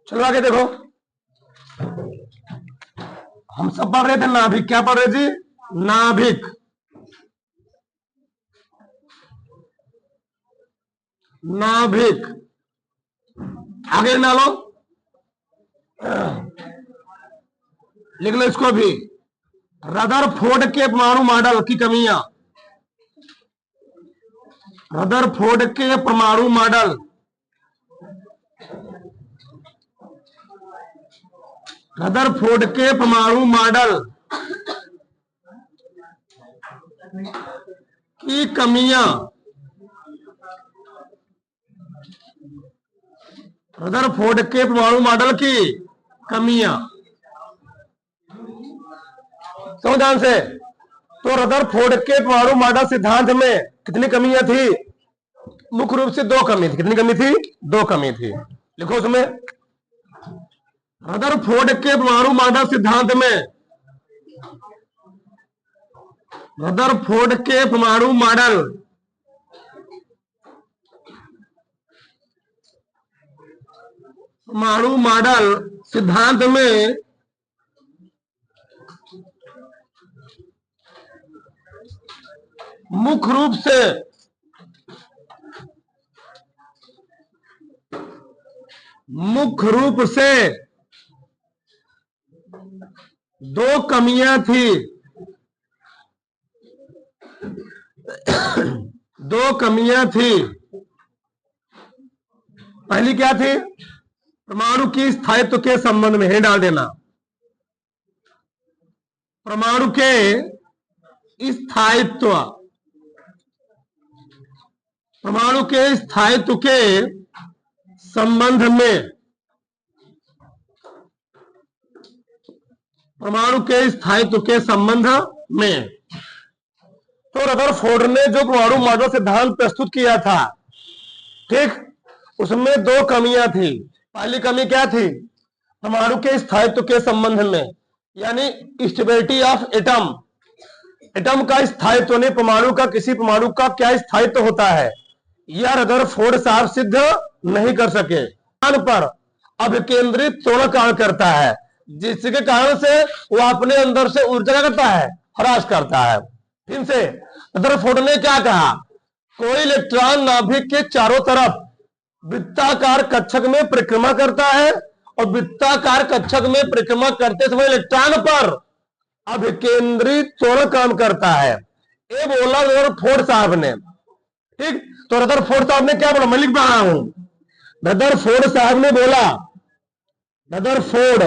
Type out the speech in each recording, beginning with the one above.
चलो आगे देखो, हम सब पढ़ रहे थे नाभिक। क्या पढ़ रहे जी? नाभिक। नाभिक आगे ना लो, लिख लो इसको भी। रदरफोर्ड के परमाणु मॉडल की कमियां। रदरफोर्ड के परमाणु मॉडल, रदरफोर्ड के परमाणु मॉडल की कमियां। रदरफोर्ड के परमाणु मॉडल की कमियां, समझ ध्यान से। तो रदरफोर्ड के परमाणु मॉडल सिद्धांत में कितनी कमियां थी? मुख्य रूप से दो कमी थी। कितनी कमी थी? दो कमी थी। लिखो उसमें, रदरफोर्ड के परमाणु मॉडल सिद्धांत में, रदरफोर्ड के परमाणु मॉडल सिद्धांत में मुख्य रूप से दो कमियां थी। दो कमियां थी। पहली क्या थी? परमाणु की स्थायित्व के संबंध में, है डाल देना, परमाणु के स्थायित्व, परमाणु के स्थायित्व के संबंध में, परमाणु के स्थायित्व के संबंध में। तो रदरफोर्ड ने जो परमाणु मॉडल सिद्धांत प्रस्तुत किया था, ठीक, उसमें दो कमियां थी। पहली कमी क्या थी? परमाणु के स्थायित्व के संबंध में, यानी स्टेबिलिटी ऑफ एटम। एटम का स्थायित्व ने परमाणु का, किसी परमाणु का क्या स्थायित्व होता है, यह रदरफोर्ड साहब सिद्ध नहीं कर सके। पर अभिकेंद्रित त्वरण कार्य करता है, जिसके कारण से वो अपने अंदर से ऊर्जा करता है, ह्रास करता है। फिर से रदरफोर्ड ने क्या कहा? कोई इलेक्ट्रॉन नाभिक के चारों तरफ वृत्ताकार कक्षक में परिक्रमा करता है, और वृत्ताकार कक्षक में परिक्रमा करते समय इलेक्ट्रॉन पर अभिकेंद्रित त्वरण काम करता है। ये बोला रदरफोर्ड साहब ने, ठीक। तो रदरफोर्ड साहब ने क्या बोला? मैं लिख रहा हूं, रदरफोर्ड साहब ने बोला, रदरफोर्ड,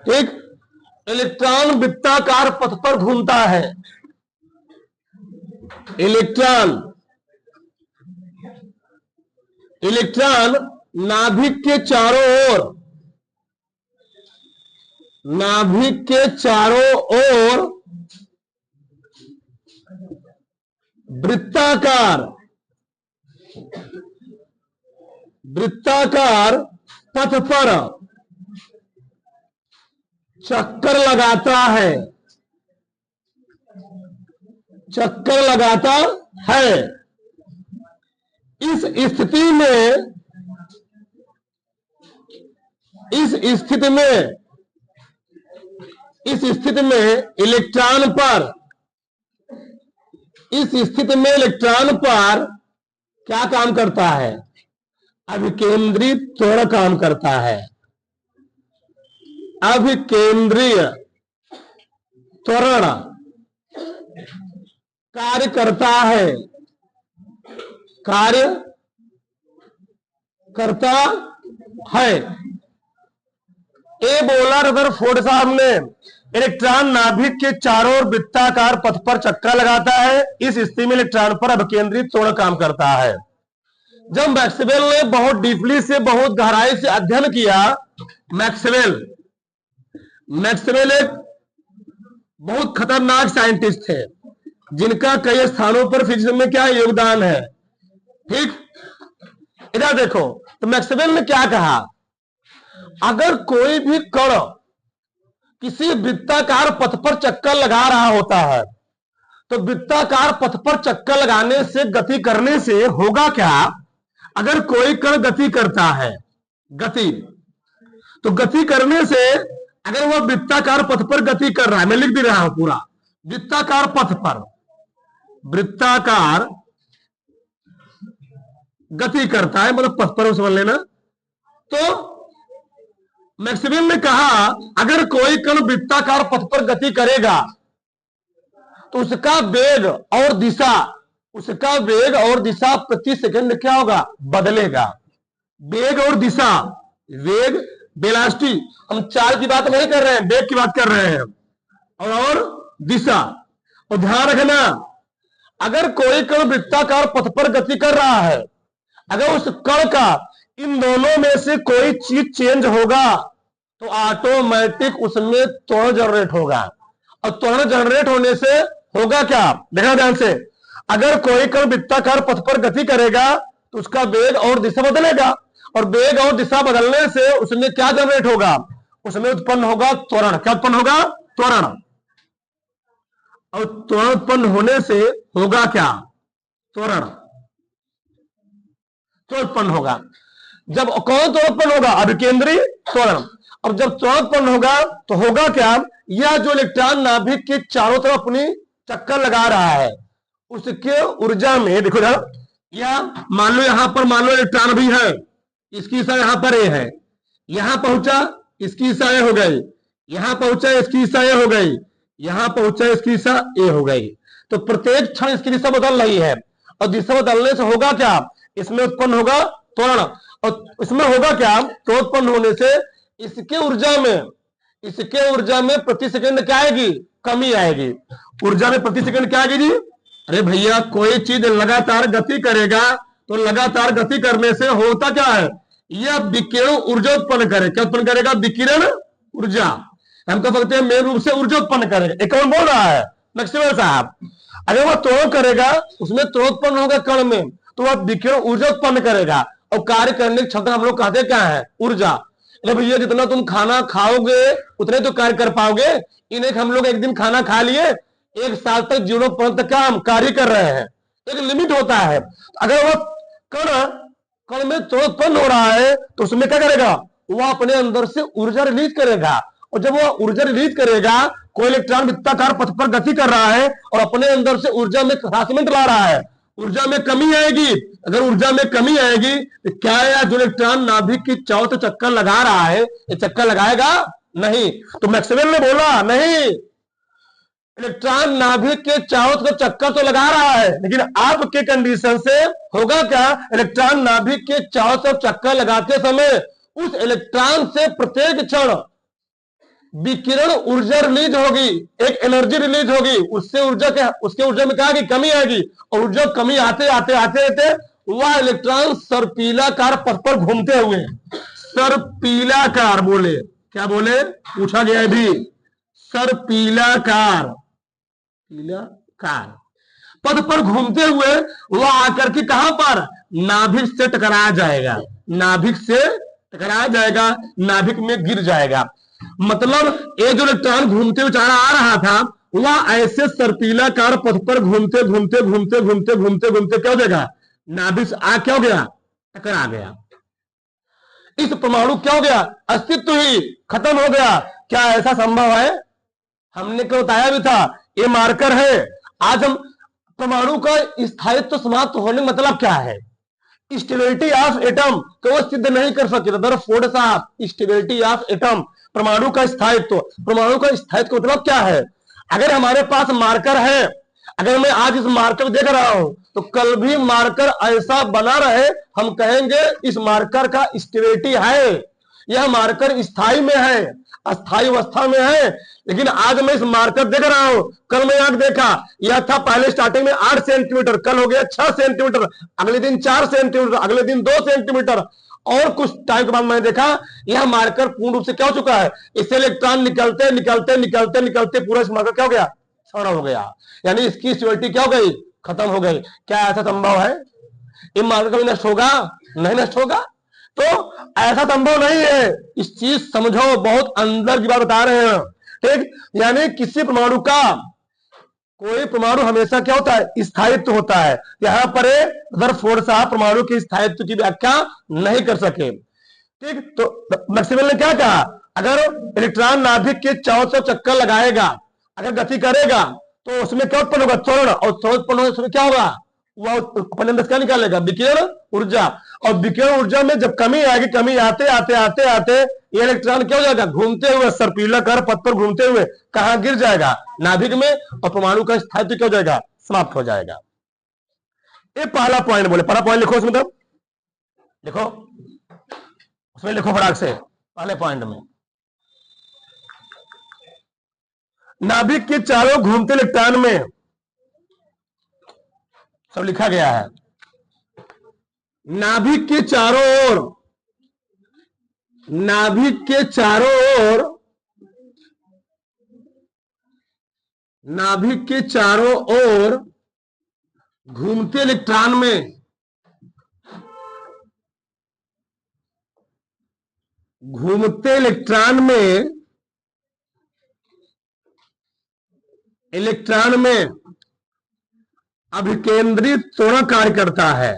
ठीक, इलेक्ट्रॉन वृत्ताकार पथ पर घूमता है। इलेक्ट्रॉन नाभिक के चारों ओर, नाभिक के चारों ओर वृत्ताकार पथ पर चक्कर लगाता है, चक्कर लगाता है। इस स्थिति में इलेक्ट्रॉन पर क्या काम करता है? अभिकेंद्रित त्वरण काम करता है। अभिकेंद्रीय त्वरण कार्य करता है, कार्य करता है। ये बोला रदरफोर्ड साहब ने, इलेक्ट्रॉन नाभिक के चारों ओर वृत्ताकार पथ पर चक्कर लगाता है। इस स्थिति में इलेक्ट्रॉन पर अभिकेंद्रित त्वरण काम करता है। जब मैक्सवेल ने बहुत डीपली से, बहुत गहराई से अध्ययन किया, मैक्सवेल एक बहुत खतरनाक साइंटिस्ट थे, जिनका कई स्थानों पर फिजिक्स में क्या योगदान है, ठीक। इधर देखो, तो मैक्सवेल ने क्या कहा? अगर कोई भी कण किसी वृत्ताकार पथ पर चक्कर लगा रहा होता है, तो वृत्ताकार पथ पर चक्कर लगाने से, गति करने से होगा क्या? अगर कोई कण गति करता है, गति, तो गति करने से अगर वह वृत्ताकार पथ पर गति कर रहा है, मैं लिख भी रहा हूं पूरा, वृत्ताकार पथ पर, वृत्ताकार गति करता है, मतलब पथ पर समझ लेना। तो मैक्सवेल ने कहा अगर कोई कण वृत्ताकार पथ पर गति करेगा तो उसका वेग और दिशा, उसका वेग और दिशा प्रति सेकंड क्या होगा, बदलेगा। वेग और दिशा, वेग वेलोसिटी, हम चाल की बात नहीं कर रहे हैं, वेग की बात कर रहे हैं, और दिशा। और ध्यान रखना अगर कोई कण वृत्ताकार पथ पर गति कर रहा है, अगर उस कण का इन दोनों में से कोई चीज चेंज होगा तो ऑटोमेटिक उसमें त्वरण जनरेट होगा। और त्वरण जनरेट होने से होगा क्या, देखना ध्यान से, अगर कोई कण वृत्ताकार पथ पर गति करेगा तो उसका वेग और दिशा बदलेगा, और वेग और दिशा बदलने से उसमें क्या जनरेट होगा, उसमें उत्पन्न होगा त्वरण। क्या उत्पन्न होगा, त्वरण। और त्वरण उत्पन्न होने से होगा क्या, त्वरण, त्वरण उत्पन्न होगा। जब कौन त्वरण उत्पन्न होगा, अभिकेंद्री त्वरण। अब जब त्वरण उत्पन्न होगा तो होगा क्या, यह जो इलेक्ट्रॉन नाभिक के चारों तरफ अपनी चक्कर लगा रहा है उसके ऊर्जा में, देखो ना, या मान लो यहां पर मान लो इलेक्ट्रॉन भी है, इसकी दिशा यहां पर ए है, यहां पहुंचा इसकी दिशा ए हो गई, यहां पहुंचा इसकी दिशा ए हो गई, यहां पहुंचा इसकी दिशा ए हो गई। तो प्रत्येक क्षण इसकी दिशा बदल रही है, और दिशा बदलने से होगा क्या, इसमें उत्पन्न होगा त्वरण। और इसमें होगा क्या, तो उत्पन्न होने से इसके ऊर्जा में प्रति सेकंड क्या आएगी, कमी आएगी। ऊर्जा में प्रति सेकंड क्या आएगी जी, अरे भैया कोई चीज लगातार गति करेगा तो लगातार गति करने से होता क्या है, यह विकिरण ऊर्जा उत्पन्न करे। क्या उत्पन्न करेगा, विकिरण ऊर्जा। हम कह सकते हैं मेन रूप से ऊर्जा उत्पन्न करेगा। एक कौन बोल रहा है, मैक्सवेल साहब। अगर वह त्वरण करेगा उसमें त्वरण उत्पन्न होगा कण में, तो वह विकिरण ऊर्जा उत्पन्न करेगा, और कार्य करने की क्षमता हम लोग कहते क्या है, ऊर्जा। अरे भैया जितना तुम खाना खाओगे उतने तो कार्य कर पाओगे। इन्हें हम लोग एक दिन खाना खा लिए, एक साल तक जीरो पर्यंत का हम कार्य कर रहे हैं, एक लिमिट होता है। अगर वह कण में त्वरण उत्पन्न हो रहा है तो उसमें क्या करेगा, वह अपने अंदर से ऊर्जा रिलीज करेगा। और जब वह ऊर्जा रिलीज करेगा, कोई इलेक्ट्रॉन वृत्ताकार पथ पर गति कर रहा है और अपने अंदर से ऊर्जा में हरासमेंट ला रहा है, ऊर्जा में कमी आएगी। अगर ऊर्जा में कमी आएगी तो क्या है, जो इलेक्ट्रॉन नाभिक की चारों तरफ चक्कर लगा रहा है, ये चक्कर लगाएगा नहीं। तो मैक्सवेल ने बोला नहीं, इलेक्ट्रॉन नाभिक के चारों तरफ चक्कर तो लगा रहा है, लेकिन आपके कंडीशन से होगा क्या, इलेक्ट्रॉन नाभिक के चारों तरफ चक्कर लगाते समय उस इलेक्ट्रॉन से प्रत्येक क्षण विकिरण ऊर्जा रिलीज होगी, एक एनर्जी रिलीज होगी, उससे उसके ऊर्जा में क्या की कमी आएगी। और ऊर्जा कमी आते आते आते आते वह इलेक्ट्रॉन सर्पिलाकार पथ पर घूमते हुए, सर्पिलाकार बोले, क्या बोले, पूछा गया भी, सर्पिलाकार पथ पर घूमते हुए वह आकर के कहां पर, नाभिक से टकराया जाएगा, नाभिक से टकराया जाएगा, नाभिक में गिर जाएगा। मतलब ये जो इलेक्ट्रॉन घूमते हुए चारा आ रहा था, वह ऐसे सर्पिलाकार पथ पर घूमते घूमते घूमते घूमते घूमते घूमते क्या हो जाएगा, नाभिक से क्या हो गया, टकरा गया। इस परमाणु क्या हो गया, अस्तित्व ही खत्म हो गया। क्या ऐसा संभव है, हमने क्या बताया भी था, ये मार्कर है। आज हम परमाणु का स्थायित्व समाप्त होने मतलब क्या है, स्टेबिलिटी ऑफ एटम को वो सिद्ध नहीं कर सके। फोर्ड साहब, स्टेबिलिटी ऑफ एटम, परमाणु का स्थायित्व, परमाणु का स्थायित्व मतलब क्या है। अगर हमारे पास मार्कर है, अगर मैं आज इस मार्कर को देख रहा हूं तो कल भी मार्कर ऐसा बना रहे, हम कहेंगे इस मार्कर का स्टेबिलिटी है, यह मार्कर स्थायी में है, अस्थायी अवस्था में है। लेकिन आज मैं इस मार्कर देख रहा हूं, कल मैं आंख देखा, यह था पहले स्टार्टिंग में 8 सेंटीमीटर, कल हो गया 6 सेंटीमीटर, अगले दिन 4 सेंटीमीटर, अगले दिन 2 सेंटीमीटर, और कुछ टाइम के बाद मैंने देखा यह मार्कर पूर्ण रूप से क्या हो चुका है, इससे इलेक्ट्रॉन निकलते निकलते निकलते निकलते पूरा इस मार्कर क्या हो गया, सड़ा हो गया, यानी इसकी स्टेबिलिटी क्या हो गई, खत्म हो गई। क्या ऐसा संभव है, ये मार्कर कभी नष्ट होगा, नहीं नष्ट होगा। तो ऐसा संभव नहीं है, इस चीज समझो, बहुत अंदर की बात बता रहे हैं, ठीक। यानी किसी परमाणु का कोई परमाणु हमेशा क्या होता है, स्थायित्व होता है। यहां पर रदरफोर्ड साहब परमाणु के स्थायित्व की व्याख्या नहीं कर सके। ठीक, तो मैक्सवेल ने क्या कहा, अगर इलेक्ट्रॉन नाभिक के चारों तरफ चक्कर लगाएगा, अगर गति करेगा, तो उसमें क्या उत्पन्न होगा, त्वरण, और त्वरण उत्पन्न होने से क्या होगा, वह अपने अंदर क्या निकालेगा, विकिरण ऊर्जा। और विकिरण ऊर्जा में जब कमी आएगी, कमी आते आते आते आते ये इलेक्ट्रॉन क्या हो जाएगा, घूमते हुए सर्पिलाकार पथ पर घूमते हुए कहां गिर जाएगा, नाभिक में, और परमाणु का स्थायित्व क्या हो जाएगा, समाप्त हो जाएगा। ये पहला पॉइंट बोले, पहला पॉइंट लिखो उसमें, तब लिखो उसमें, लिखो फटाक से पहले पॉइंट में, नाभिक के चारों घूमते इलेक्ट्रॉन में सब लिखा गया है। नाभिक के चारों ओर, नाभिक के चारों ओर, नाभिक के चारों ओर घूमते इलेक्ट्रॉन में, घूमते इलेक्ट्रॉन में, इलेक्ट्रॉन में अभिकेंद्री त्वरण कार्य करता है।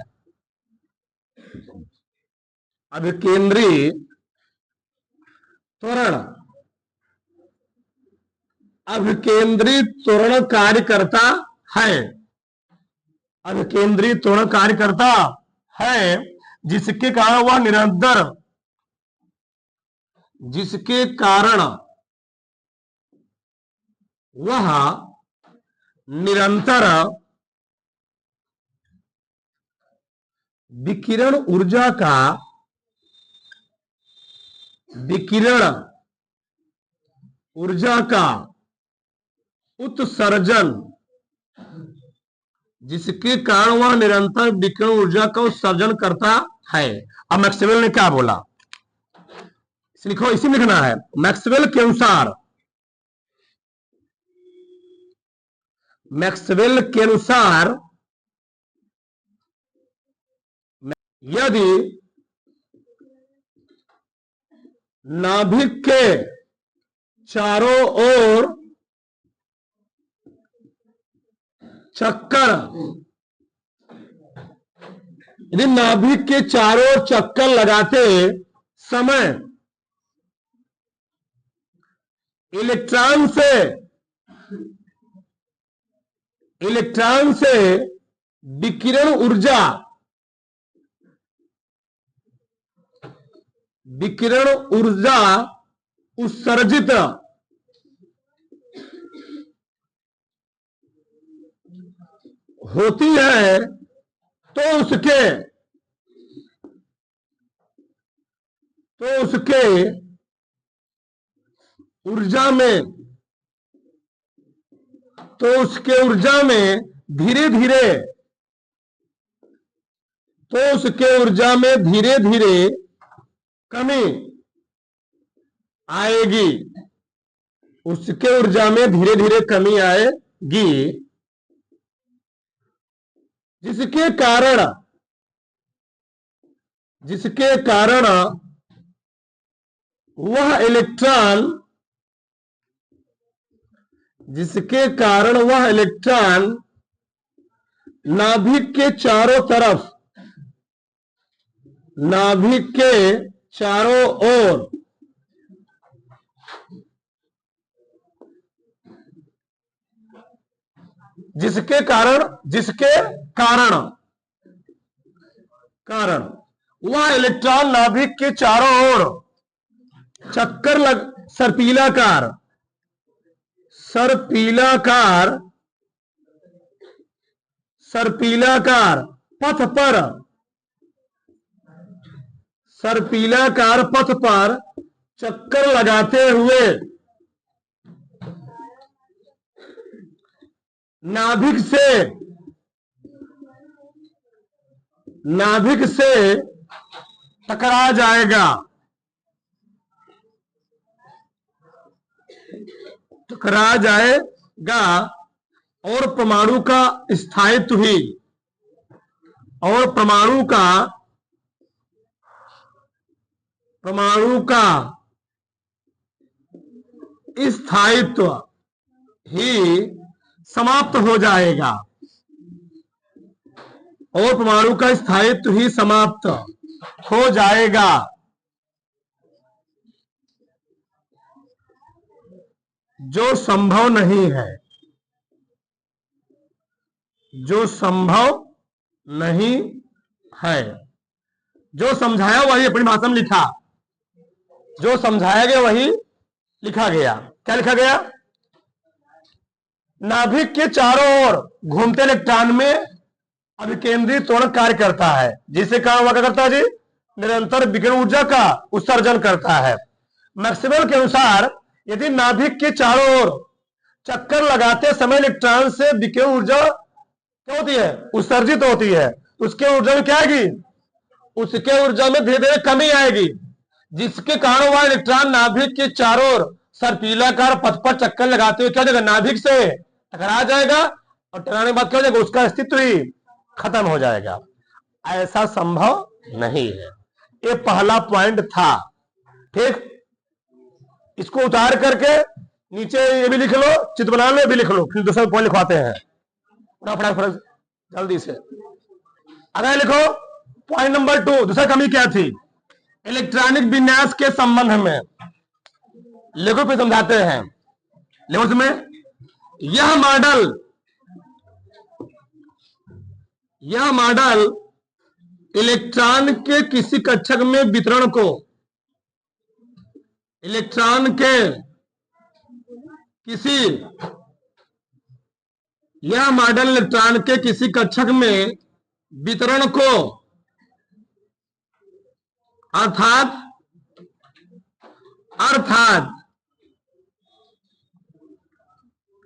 अभिकेंद्री त्वरण, अभिकेंद्री त्वरण कार्य करता है, अभिकेंद्री त्वरण कार्य करता है, जिसके कारण वह निरंतर, जिसके कारण वह निरंतर विकिरण ऊर्जा का, विकिरण ऊर्जा का उत्सर्जन, जिसके कारण वह निरंतर विकिरण ऊर्जा का उत्सर्जन करता है। अब मैक्सवेल ने क्या बोला, लिखो, इसी में लिखना है। मैक्सवेल के अनुसार, मैक्सवेल के अनुसार यदि नाभिक के चारों ओर चक्कर, यदि नाभिक के चारों ओर चक्कर लगाते समय इलेक्ट्रॉन से, इलेक्ट्रॉन से विकिरण ऊर्जा, विकिरण ऊर्जा उत्सर्जित होती है, तो उसके, तो उसके ऊर्जा में, तो उसके ऊर्जा में धीरे धीरे, तो उसके ऊर्जा में धीरे धीरे कमी आएगी, उसके ऊर्जा में धीरे धीरे कमी आएगी, जिसके कारण, जिसके कारण वह इलेक्ट्रॉन, जिसके कारण वह इलेक्ट्रॉन नाभिक के चारों तरफ, नाभिक के चारों ओर जिसके कारण, जिसके कारण, कारण वह इलेक्ट्रॉन नाभिक के चारों ओर चक्कर लग, सर्पिलाकार, सर्पिलाकार, सर्पिलाकार पथ पर, सर्पिलाकार पथ पर चक्कर लगाते हुए नाभिक से, नाभिक से टकरा जाएगा, टकरा जाएगा, और परमाणु का स्थायित्व ही, और परमाणु का, परमाणु का स्थायित्व ही समाप्त हो जाएगा और परमाणु का स्थायित्व ही समाप्त हो जाएगा। जो संभव नहीं है, जो संभव नहीं है। जो समझाया वही अपनी भाषा में लिखा, जो समझाया गया वही लिखा गया। क्या लिखा गया? नाभिक के चारों ओर घूमते इलेक्ट्रॉन में अभिकेंद्रित त्वरण कार्य करता है, जिससे कारण हुआ क्या करता है जी? निरंतर विकिरण ऊर्जा का उत्सर्जन करता है। मैक्सवेल के अनुसार यदि नाभिक के चारों ओर चक्कर लगाते समय इलेक्ट्रॉन से विकिरण ऊर्जा क्या होती है? उत्सर्जित होती है। उसके ऊर्जा में क्या आएगी? उसके ऊर्जा में धीरे धीरे कमी आएगी, जिसके कारण वह इलेक्ट्रॉन नाभिक के चारों ओर सर्पिलाकार पथ पर चक्कर लगाते हुए क्या हो जाएगा? नाभिक से टकरा जाएगा और टकराने के बाद क्या हो जाएगा? उसका अस्तित्व ही खत्म हो जाएगा। ऐसा संभव नहीं है। ये पहला पॉइंट था। ठीक, इसको उतार करके नीचे ये भी लिख लो, चित्र बना लो, भी लिख लो, फिर दूसरा पॉइंट लिखवाते हैं फटाफट जल्दी से। अगर लिखो पॉइंट नंबर 2, दूसरा कमी क्या थी? इलेक्ट्रॉनिक विन्यास के संबंध में लिखो, फिर समझाते हैं। लिखो इसमें, यह मॉडल इलेक्ट्रॉन के किसी कक्षक में वितरण को, इलेक्ट्रॉन के किसी, यह मॉडल इलेक्ट्रॉन के किसी कक्षक में वितरण को अर्थात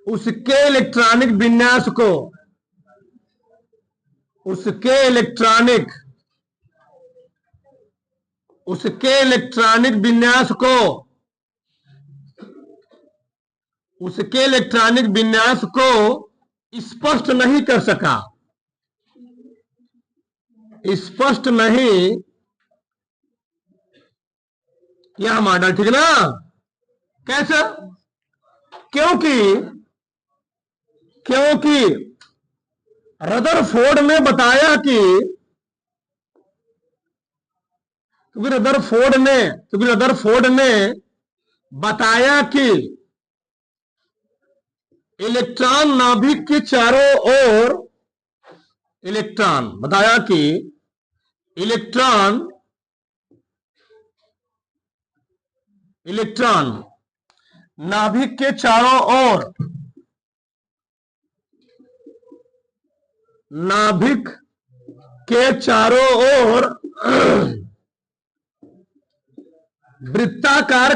उसके इलेक्ट्रॉनिक विन्यास को, उसके इलेक्ट्रॉनिक विन्यास को, उसके इलेक्ट्रॉनिक विन्यास को स्पष्ट नहीं कर सका, स्पष्ट नहीं यह मॉडल। ठीक ना? कैसे? क्योंकि रदरफोर्ड ने बताया कि रदरफोर्ड ने बताया कि इलेक्ट्रॉन नाभिक के चारों ओर, इलेक्ट्रॉन नाभिक के चारों ओर, नाभिक के चारों ओर वृत्ताकार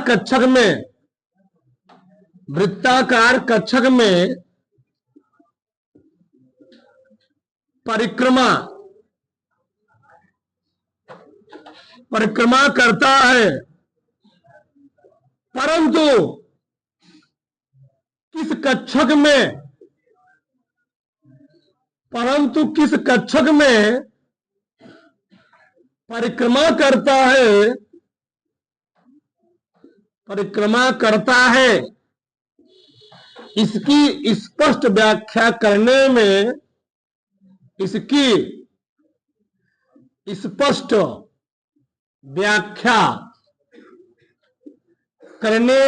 कक्षक में परिक्रमा करता है, परंतु किस कक्षक में परिक्रमा करता है, इसकी स्पष्ट व्याख्या करने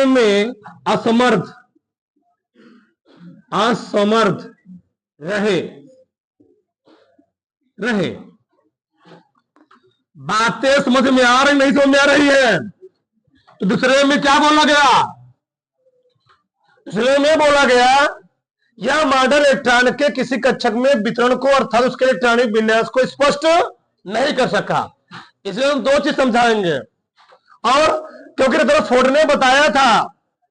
में, असमर्थ रहे। बातें समझ में आ रही, नहीं समझ में आ रही है? तो दूसरे में क्या बोला गया? दूसरे में बोला गया यह मॉडल इलेक्ट्रॉन के किसी कक्षक में वितरण को अर्थात उसके इलेक्ट्रॉनिक विन्यास को स्पष्ट नहीं कर सका। इसलिए हम दो चीज समझाएंगे। और क्योंकि रदरफोर्ड ने बताया था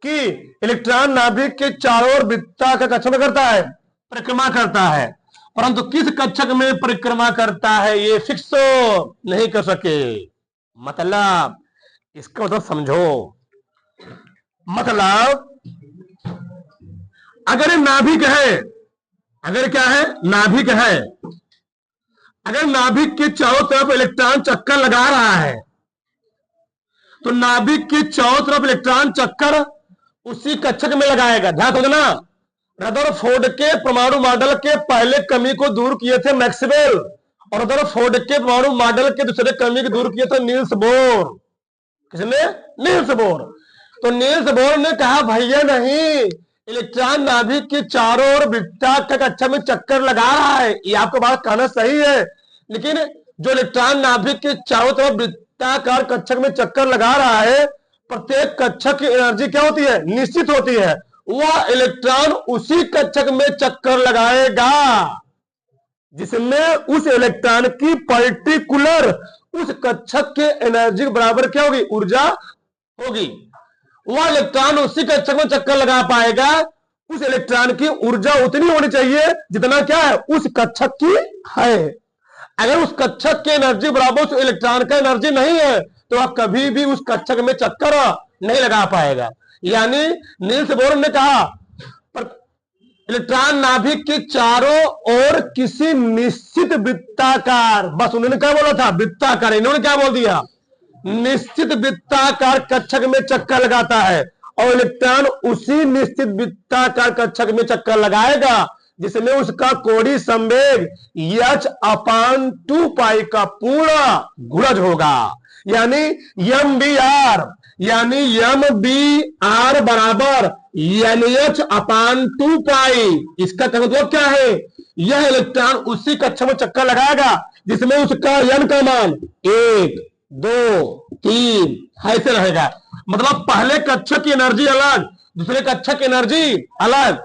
कि इलेक्ट्रॉन नाभिक के चारों ओर वृत्ताकार कक्षक में करता है, परिक्रमा करता है, परंतु किस कक्षक में परिक्रमा करता है ये फिक्स नहीं कर सके। मतलब इसका मतलब समझो। मतलब अगर नाभिक है, अगर क्या है? नाभिक है। अगर नाभिक के चारों तरफ इलेक्ट्रॉन चक्कर लगा रहा है, तो नाभिक के चारों तरफ इलेक्ट्रॉन चक्कर उसी कक्षक में लगाएगा। ध्यान रखना, रदरफोर्ड के परमाणु मॉडल के पहले कमी को दूर किए थे मैक्सवेल, और रदरफोर्ड के परमाणु मॉडल के दूसरे कमी को दूर किए थे नील्स बोर। किसने? Niels Bohr. तो नील्स बोर ने कहा भैया नहीं, इलेक्ट्रॉन नाभिक के चारों ओर वृत्ताकार कक्षा में चक्कर लगा रहा है। ये आपको बात कहना सही है, लेकिन जो इलेक्ट्रॉन नाभिक के चारों तरफ वृत्ताकार कक्षक में चक्कर लगा रहा है, प्रत्येक कक्षक की एनर्जी क्या होती है? निश्चित होती है। वह इलेक्ट्रॉन उसी कक्षक में चक्कर लगाएगा जिसमें उस इलेक्ट्रॉन की पर्टिकुलर उस कक्षक के एनर्जी के बराबर क्या होगी? ऊर्जा होगी। वह इलेक्ट्रॉन उसी कक्षक में चक्कर लगा पाएगा, उस इलेक्ट्रॉन की ऊर्जा उतनी होनी चाहिए जितना क्या है? उस कक्षक की है। अगर उस कक्षक की एनर्जी बराबर उस इलेक्ट्रॉन का एनर्जी नहीं है तो वह कभी भी उस कक्षक में चक्कर नहीं लगा पाएगा। यानी नील्स बोर ने कहा इलेक्ट्रॉन नाभिक के चारों ओर किसी निश्चित वृत्ताकार, बस उन्होंने क्या बोला था? वृत्ताकार। इन्होंने क्या बोल दिया? निश्चित वृत्ताकार कक्षक में चक्कर लगाता है, और इलेक्ट्रॉन उसी निश्चित वृत्ताकार कक्षक में चक्कर लगाएगा जिसमें उसका कोणीय संवेग h/2 पाई का पूर्ण गुणज होगा। यानी एम बी आर बराबर NH/2 पाई। इसका मतलब क्या है? यह इलेक्ट्रॉन उसी कक्षक में चक्कर लगाएगा जिसमें उसका n का मान 1, 2, 3 ऐसे रहेगा। मतलब पहले कक्षक की एनर्जी अलग, दूसरे कक्षक की एनर्जी अलग।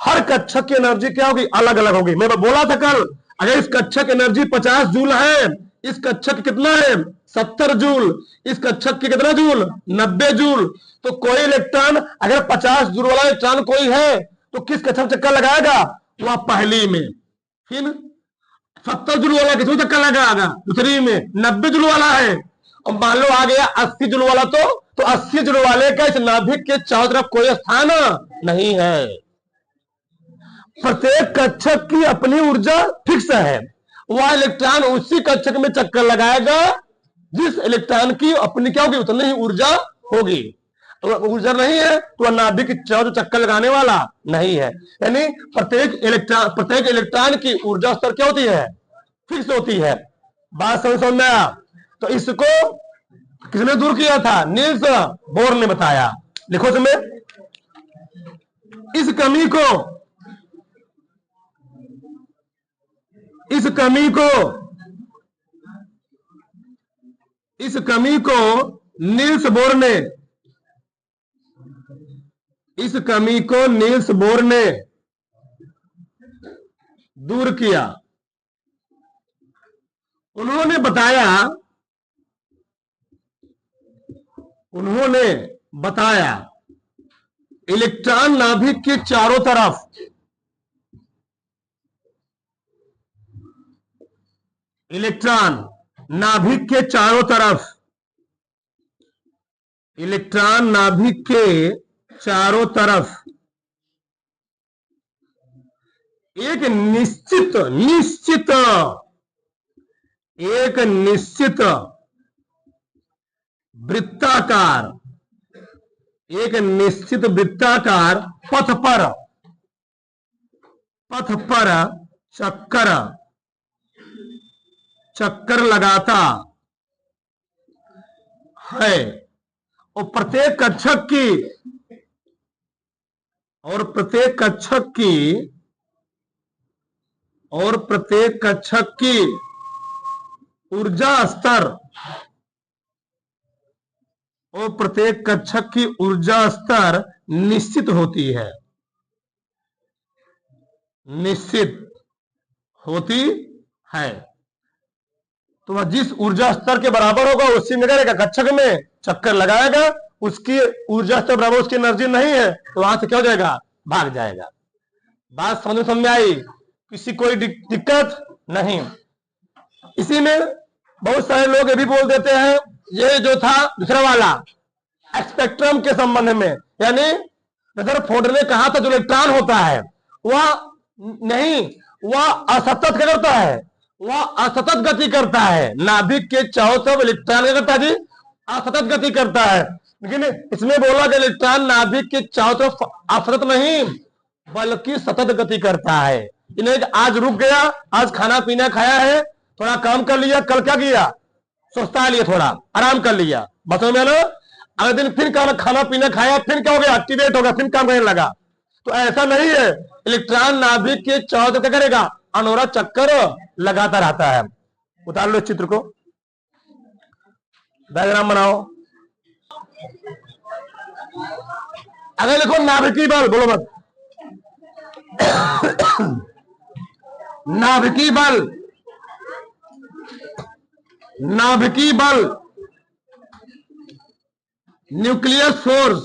हर कक्षक की एनर्जी क्या होगी? अलग अलग होगी। मैं बोला था कल, अगर इस कक्षक एनर्जी 50 जूल है, इस कक्षक कितना है? 70 जूल। इस कक्षक की कितना जूल? 90 जूल। तो कोई इलेक्ट्रॉन अगर 50 जूल वाला इलेक्ट्रॉन कोई है तो किस कक्षक में चक्कर लगाएगा? वह पहली में। फिर 70 जूल वाला किसमें चक्कर लगाएगा? दूसरी में। 90 जूल वाला है और मान लो आ गया 80 जूल वाला, तो 80 जूल वाले का इस नाभिक के चारों तरफ कोई स्थान नहीं है। प्रत्येक कक्षक की अपनी ऊर्जा फिक्स है। वह इलेक्ट्रॉन उसी कक्षक में चक्कर लगाएगा जिस इलेक्ट्रॉन की अपनी क्या होगी? उतनी ही ऊर्जा होगी। ऊर्जा नहीं है तो नाभिक के चारों चक्कर लगाने वाला नहीं है। यानी प्रत्येक इलेक्ट्रॉन की ऊर्जा स्तर क्या होती है? फिक्स होती है। बात समझ में आया? तो इसको किसने दूर किया था? नील्स बोर ने बताया। लिखो इसमें, इस कमी को नील्स बोर ने दूर किया। उन्होंने बताया इलेक्ट्रॉन नाभिक के चारों तरफ इलेक्ट्रॉन नाभिक के चारों तरफ एक निश्चित वृत्ताकार पथ पर चक्कर लगाता है, और प्रत्येक कक्षक की ऊर्जा स्तर निश्चित होती है। तो वह जिस ऊर्जा स्तर के बराबर होगा उसी में करेगा, कक्षक में चक्कर लगाएगा। उसकी ऊर्जा स्तर बराबर उसकी एनर्जी नहीं है तो वहां से क्या हो जाएगा? भाग जाएगा। बात समझ में आई? किसी कोई दिक्कत नहीं। इसी में बहुत सारे लोग ये भी बोल देते हैं, ये जो था दूसरा वाला स्पेक्ट्रम के संबंध में, यानी रदरफोर्ड ने कहा था जो इलेक्ट्रॉन होता है वह असतत करता है, वह असतत गति करता है। नाभिक के चारों तरफ इलेक्ट्रॉन क्या करता है जी? असतत गति करता है। लेकिन इसमें बोला कि इलेक्ट्रॉन नाभिक के चारों तरफ असतत नहीं, बल्कि सतत गति करता है। इन्हें आज रुक गया, आज खाना पीना खाया है, थोड़ा काम कर लिया, कल क्या किया, सोचता लिया, थोड़ा आराम कर लिया, बस में ना, अगले दिन फिर खाना पीना खाया, फिर क्या हो गया, एक्टिवेट हो गया, फिर काम करने लगा। तो ऐसा नहीं है, इलेक्ट्रॉन नाभिक के चारों क्या करेगा, अनोरा चक्कर लगाता रहता है। उतार लो इस चित्र को, डायग्राम बनाओ। अगर लिखो नाभिकीय बल, बोलो मत, नाभिकीय बल, नाभिकीय बल, न्यूक्लियस फोर्स,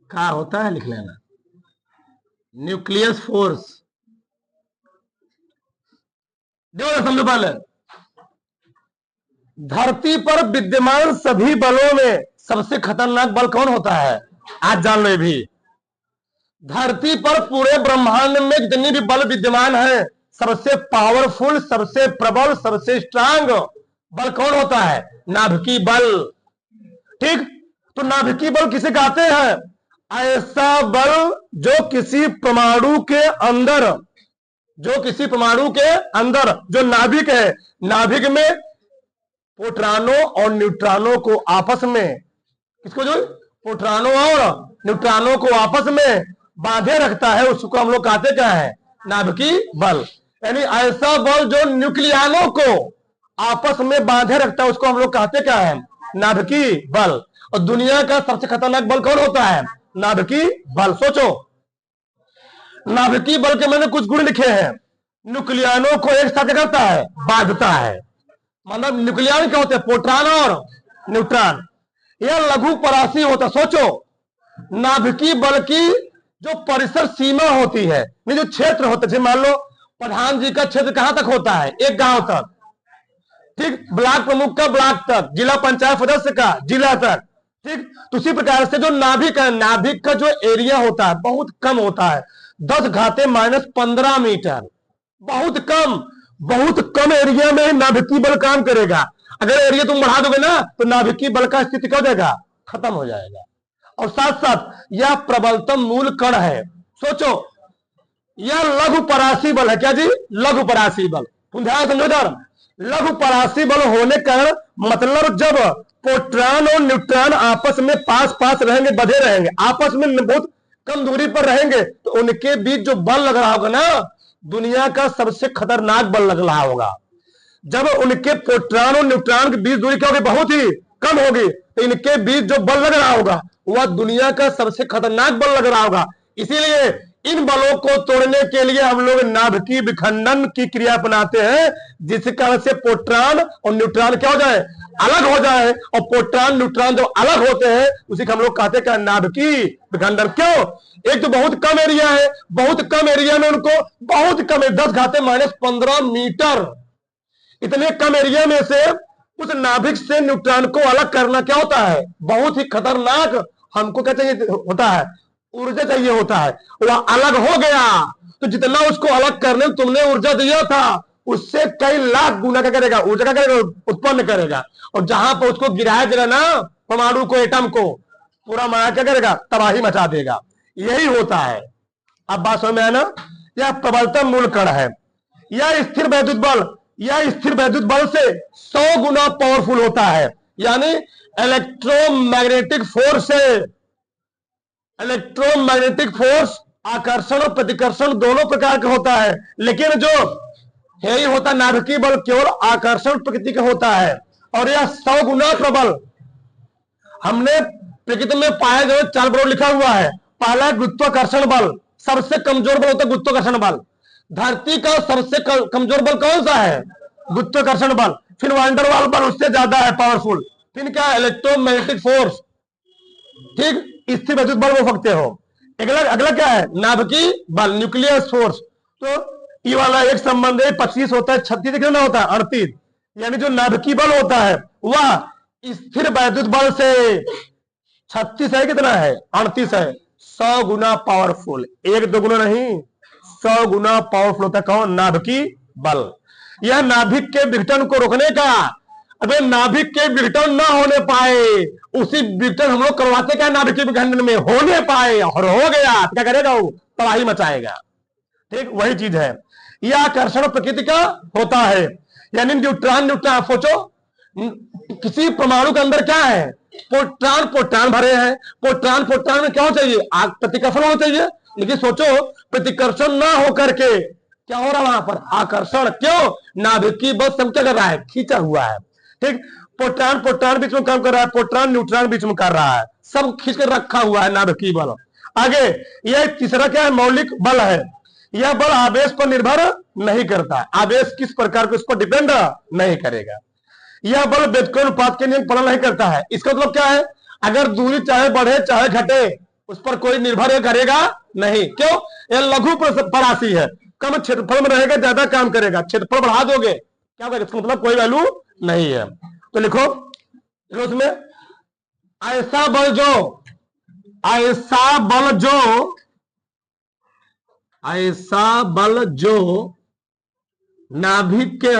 क्या होता है लिख लेना, न्यूक्लियस फोर्स। देखो समझो पहले, धरती पर विद्यमान सभी बलों में सबसे खतरनाक बल कौन होता है, आज जान लो। ये भी धरती पर पूरे ब्रह्मांड में जितने भी बल विद्यमान है, सबसे पावरफुल, सबसे प्रबल, सबसे स्ट्रांग बल कौन होता है, नाभिकीय बल। ठीक, तो नाभिकीय बल किसे कहते हैं, ऐसा बल जो किसी परमाणु के अंदर, जो किसी परमाणु के अंदर जो नाभिक है, नाभिक में प्रोटॉनों और न्यूट्रॉनों को आपस में, किसको, जो प्रोटॉनों और न्यूट्रॉनों को आपस में बांधे रखता है, उसको हम लोग कहते क्या है, नाभिकीय बल। यानी ऐसा बल जो न्यूक्लियनों को आपस में बांधे रखता है, उसको हम लोग कहते क्या है, नाभिकीय बल। और दुनिया का सबसे खतरनाक बल कौन होता है, नाभिकीय बल। सोचो, नाभिकीय बल के मैंने कुछ गुण लिखे हैं। न्यूक्लियनों को एक साथ करता है, बांधता है, मतलब न्यूक्लियन क्या होते हैं, प्रोटॉन और न्यूट्रॉन। यह लघु परासी होता है। सोचो, नाभिकीय बल की जो परिसर सीमा होती है, जो क्षेत्र होता है, मान लो प्रधान जी का क्षेत्र कहां तक होता है, एक गांव तक, ठीक, ब्लॉक प्रमुख का ब्लॉक तक, जिला पंचायत सदस्य का जिला तक, ठीक। तो उसी प्रकार से जो नाभिक है, नाभिक का जो एरिया होता है बहुत कम होता है, 10⁻⁻15 मीटर, बहुत कम, बहुत कम एरिया में नाभिकीय बल काम करेगा। अगर एरिया तुम बढ़ा दोगे ना, तो नाभिकीय बल का स्थिति क्या हो जाएगा, खत्म हो जाएगा। और साथ साथ यह प्रबलतम मूल कण है। सोचो, यह लघु परासी बल है। क्या जी, लघु परासी बल। तुम ध्यान समझो इधर, लघु परासी बल होने का मतलब जब प्रोटॉन और न्यूट्रॉन आपस में पास पास रहेंगे, बधे रहेंगे, आपस में बहुत कम दूरी पर रहेंगे, तो उनके बीच जो बल लग रहा होगा ना, दुनिया का सबसे खतरनाक बल लग रहा होगा। जब उनके प्रोटॉन और न्यूट्रॉन के बीच दूरी क्या होगी, बहुत ही कम होगी, तो इनके बीच जो बल लग रहा होगा वह दुनिया का सबसे खतरनाक बल लग रहा होगा। इसीलिए इन बलों को तोड़ने के लिए हम लोग नाभिकीय विखंडन की क्रिया अपनाते हैं, जिस कारण से प्रोटॉन और न्यूट्रॉन क्या हो जाए, अलग हो जाए। और प्रोटॉन न्यूट्रॉन जो अलग होते हैं उसी को हम लोग कहते हैं नाभिकीय विखंडन। क्यों, एक तो बहुत कम एरिया है, बहुत कम एरिया में उनको बहुत कम, 10⁻⁻15 मीटर, इतने कम एरिया में से उस नाभिक से न्यूट्रॉन को अलग करना क्या होता है, बहुत ही खतरनाक, हमको क्या चाहिए होता है, ऊर्जा चाहिए होता है। वह अलग हो गया तो जितना उसको अलग करने में तुमने ऊर्जा दिया था, उससे कई लाख गुना क्या करेगा, ऊर्जा क्या करेगा, उत्पन्न करेगा। और जहां पर उसको गिराया जाएगा ना, परमाणु को, एटम को, पूरा माया क्या करेगा, तबाही मचा देगा। यही होता है। अब बात समझ में आया ना, यह प्रबलतम मूल कण है। यह स्थिर वैद्युत बल, यह स्थिर वैद्युत बल से 100 गुना पावरफुल होता है। यानी इलेक्ट्रोमैग्नेटिक फोर्स से, इलेक्ट्रोमैग्नेटिक फोर्स आकर्षण और प्रतिकर्षण दोनों प्रकार का होता है, लेकिन जो यही होता है नाभिकीय बल केवल आकर्षण प्रकृति का होता है। और यह 100 गुना प्रबल। हमने प्रकृति में पाए गए 4 बल लिखा हुआ है। पहला गुरुत्वाकर्षण बल, सबसे कमजोर बल होता है गुरुत्वाकर्षण बल। धरती का सबसे कमजोर बल कौन सा है, गुरुत्वाकर्षण बल। फिर वांडर वाल बल उससे ज्यादा है पावरफुल। फिर क्या, इलेक्ट्रोमैग्नेटिक फोर्स, ठीक, स्थिर वैद्युत बल बोल सकते हो। अगला क्या है, नाभिकीय बल, न्यूक्लियस फोर्स। तो ये वाला एक संबंध है, 25 होता है, 36 कितना होता है, 38। यानी जो नाभिकीय बल होता है वह स्थिर वैद्युत बल से 36 है, कितना है, 38 है, 100 गुना पावरफुल। 1-2 गुना नहीं, 100 गुना पावरफुल होता है। कौन, नाभिकीय बल। यह नाभिक के विघटन को रोकने का अबे नाभिक के विघटन ना होने पाए, उसी विघटन हम लोग करवाते क्या नाभिक के विघटन में होने पाए और हो गया, क्या करेगा वो, तबाही मचाएगा। ठीक वही चीज है, यह आकर्षण प्रकृति का होता है। यानी न्यूट्रॉन न्यूट्रॉन सोचो, किसी परमाणु के अंदर क्या है, प्रोटॉन प्रोटॉन भरे हैं, प्रोटॉन प्रोटॉन में क्या होना चाहिए, प्रतिकर्षण होना चाहिए, लेकिन सोचो प्रतिकर्षण ना होकर के क्या हो रहा है वहां पर, आकर्षण। क्यों, नाभिक की बल सब क्या कर रहा है, खींचा हुआ है। ठीक, प्रोटॉन प्रोटॉन बीच में काम कर रहा है, प्रोटॉन न्यूट्रॉन बीच में कर रहा है, सब खींच कर रखा हुआ है नाभिक की बल। आगे यह तीसरा क्या है, मौलिक बल है। यह बल आवेश पर निर्भर नहीं करता, आवेश किस प्रकार के उस पर डिपेंड नहीं करेगा। यह बल व्यतिक्रमण अनुपात के नियम पालन नहीं करता है। इसका मतलब क्या है, अगर दूरी चाहे बढ़े चाहे घटे, उस पर कोई निर्भर करेगा नहीं। क्यों, यह लघु परासी है, कम क्षेत्रफल में रहेगा, ज्यादा काम करेगा, क्षेत्रफल बढ़ा दोगे क्या होगा, इसका मतलब कोई वैल्यू नहीं है। तो लिखो उसमें, ऐसा बल जो नाभिक के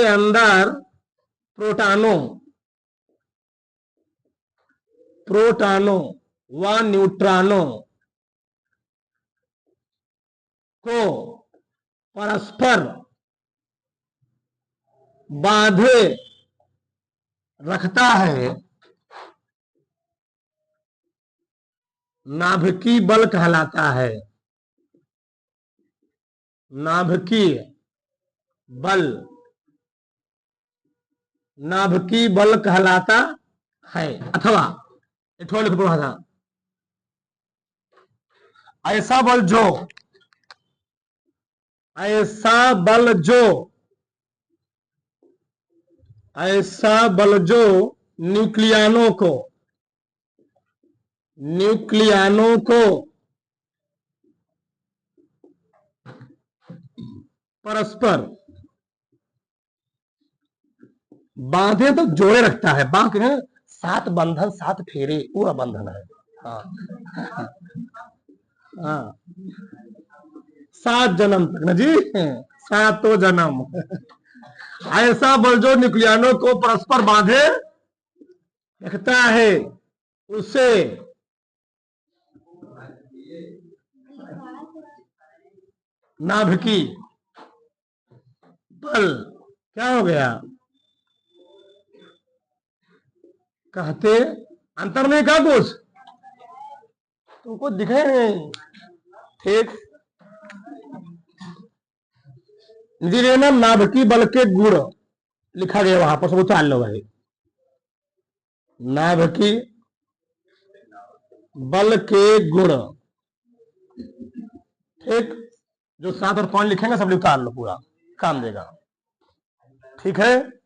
अंदर प्रोटॉनों व न्यूट्रॉनों को परस्पर बांधे रखता है, नाभिकीय बल कहलाता है। नाभिकीय बल कहलाता है। अथवा एक लिख पढ़ा था, ऐसा बल जो न्यूक्लियनों को परस्पर बांधे तो जोड़े रखता है, बांध के सात बंधन सात फेरे पूरा बंधन है। हाँ हाँ, 7 जन्म तक ना जी, 7 जन्म। ऐसा बल जो न्यूक्लियनों को परस्पर बांधे रखता है, उसे नाभिकीय बल क्या हो गया कहते। अंतर नहीं कहा कुछ तुमको दिखे नहीं। ठीक, नाभिकीय बल के गुण लिखा गया वहां पर, सब उतार लो भाई। नाभिकीय बल के गुण, ठीक, जो 7 और 5 लिखेंगे सब उतार लो, पूरा काम देगा। ठीक है।